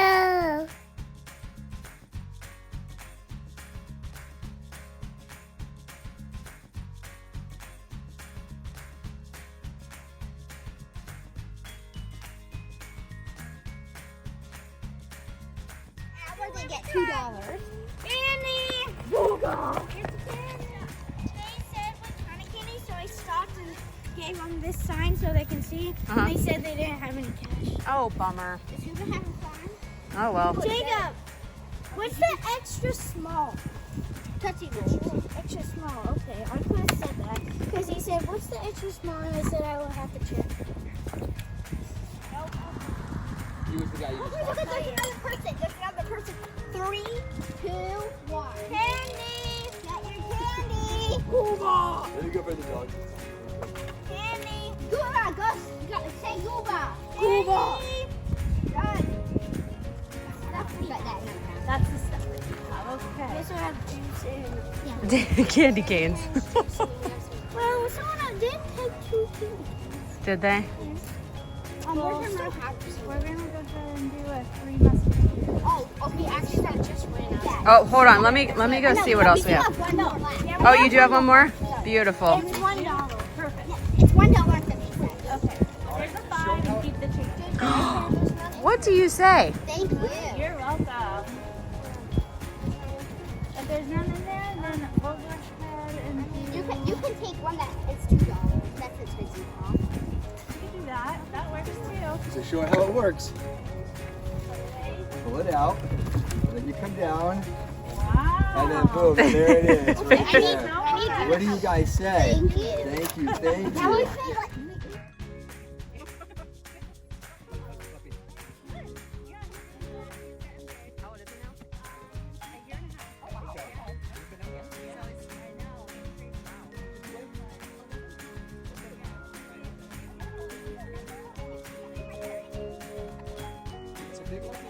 No. They get $2. Candy! Booga! They said what kind of candy, so I stopped and gave them this sign so they can see. They said they didn't have any cash. Oh, bummer. Is Hugo having fun? Oh, well. Jacob, what's the extra small? Tootsie Roll. Extra small, okay. I could have said that. Because he said, what's the extra small? And I said I will have to check. He was the guy you Oh, was look, talking there's another person. There's another person. 3, 2, 1. Candy! Get your candy! Gooba! There you go for the dog. Candy! Gooba! Go! Say Gooba! Gooba! Run! That's the stuff that you have. Okay. We also have juice and... Candy canes. Well, someone else did take 2 candy canes. Did they? Yes. We're going to go ahead and do a 3 musketeers. Oh, okay. Actually, that just ran out. Oh, hold on. Let me go see what else we have. Oh, you do have one more? Beautiful. It's $1. Perfect. It's $1.50. Okay. There's a 5 and keep the change. What do you say? Thank you. You're welcome. If there's none in there, then we'll go ahead and do... You can take one that it's $2. That's a Tootsie Pop. You can do that. That works too. So show how it works. Pull it out, and then you come down, Wow. and then boom, there it is. Right I need there. What do you guys say? Thank you. Thank you, thank That would you. say like... It's a big lucky one.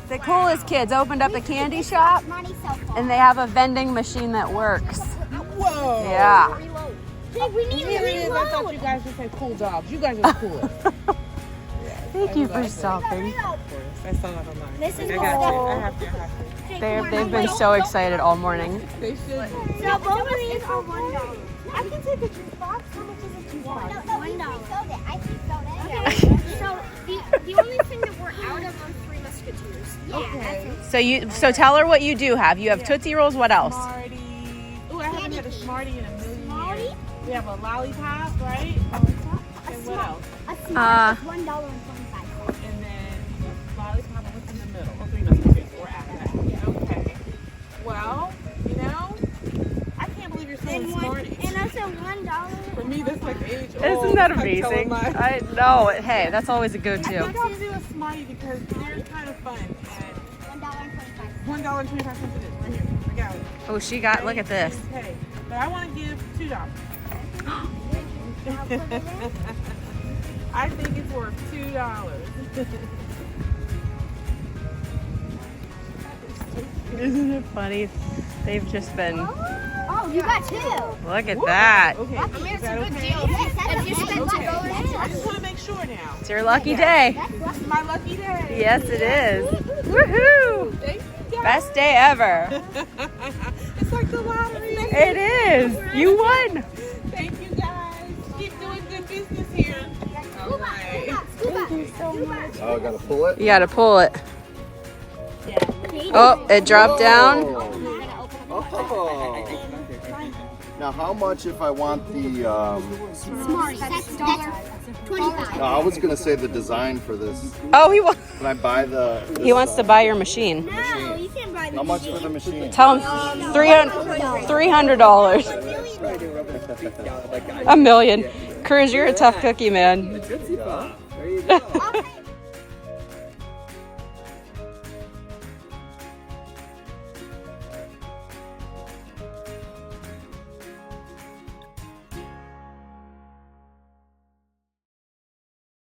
The coolest kids opened up a candy shop Money so far. and they have a vending machine that works. Whoa! Yeah. Hey, we need to I thought reload. you guys would say cool dogs. You guys are the coolest. Thank you for stopping. I saw that online. This is I got you. I have to. I have to. They've been so excited all morning. They should. So both of these are $1. I can take a juice box. How much is a juice box? No, we refilled it. I refilled it. Okay. So the only thing that we're out of are 3 musketeers. Yeah. Okay. So tell her what you do have. You have Tootsie Rolls. What else? Smartie. Ooh, I haven't had a Smartie in a million Smartie? years. We have a lollipop, right? And what else? A smart is $1.25. And then lollipop and what's in the middle? Oh, 3 musketeers. We're out of that. Okay. Well, you know, I can't believe you're saying Smarties. And also $1. For me, that's like age old. Isn't that I tell amazing? them my- I know. Hey, that's always a I go-to. think I'll do a Smartie because they're kind of fun. And $1.25 it is. Right here. I got it. Oh, she got. Look at this. Okay. But I want to give $2. I think it's worth $2. Isn't it funny? They've just been. Oh, you got 2. Look at that. Okay. I mean, Is that okay? Yes, that's If you spend okay. I just want to make sure now. It's your lucky day. This is my lucky day. Yes, it is. Woohoo! Thank you, guys. Best day ever. It's like the lottery. It is. You won. Thank you, guys. Keep doing good business here. All right. Thank you so much. Oh, I gotta pull it. You got to pull it. Oh, it dropped down. Oh. Now, how much if I want the? Smart. That's $25. No, I was gonna say the design for this. Oh, he wants. Can I buy the? He wants to buy your machine. No, you can't buy the How much for the machine? Tell him $300. $1 million. Cruz, you're a tough cookie, man. There you go.